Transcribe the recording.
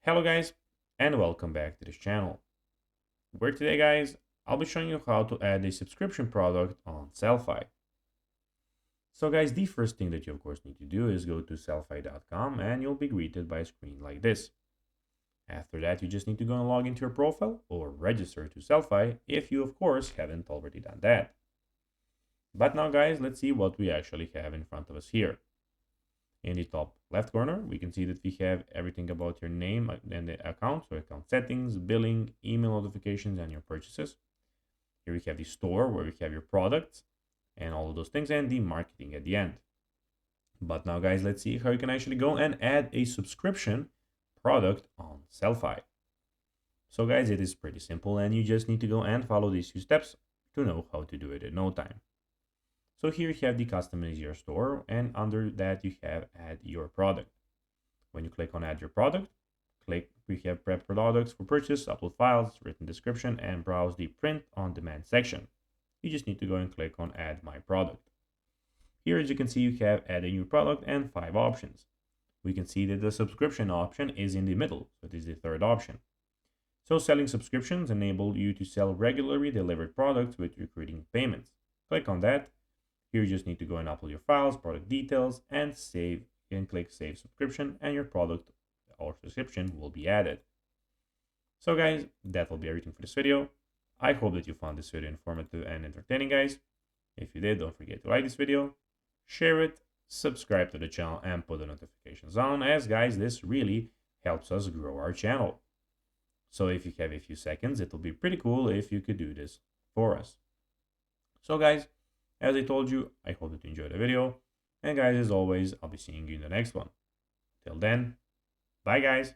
Hello guys, and welcome back to this channel. Where today guys, I'll be showing you how to add a subscription product on Sellfy. So guys, the first thing that you of course need to do is go to sellfy.com and you'll be greeted by a screen like this. After that, you just need to go and log into your profile or register to Sellfy if you of course haven't already done that. But now guys, let's see what we actually have in front of us here. In the top left corner, we can see that we have everything about your name and the account, so account settings, billing, email notifications, and your purchases. Here we have the store where we have your products and all of those things, and the marketing at the end. But now guys, let's see how you can actually go and add a subscription product on Sellfy. So guys, it is pretty simple and you just need to go and follow these few steps to know how to do it in no time. So here you have the customize your store, and under that you have add your product. When you click on add your product, we have prep products for purchase, upload files, written description, and browse the print on demand section. You just need to go and click on add my product. Here, as you can see, you have add a new product and 5 options. We can see that the subscription option is in the middle, so it is the third option. So selling subscriptions enable you to sell regularly delivered products with recurring payments. Click on that. Here you just need to go and upload your files, product details, and save, and click save subscription, and your product or subscription will be added. So guys, that will be everything for this video. I hope that you found this video informative and entertaining guys. If you did, don't forget to like this video, share it, subscribe to the channel, and put the notifications on, as guys, this really helps us grow our channel. So if you have a few seconds, it will be pretty cool if you could do this for us. So guys, as I told you, I hope that you enjoyed the video. And guys, as always, I'll be seeing you in the next one. Till then, bye guys.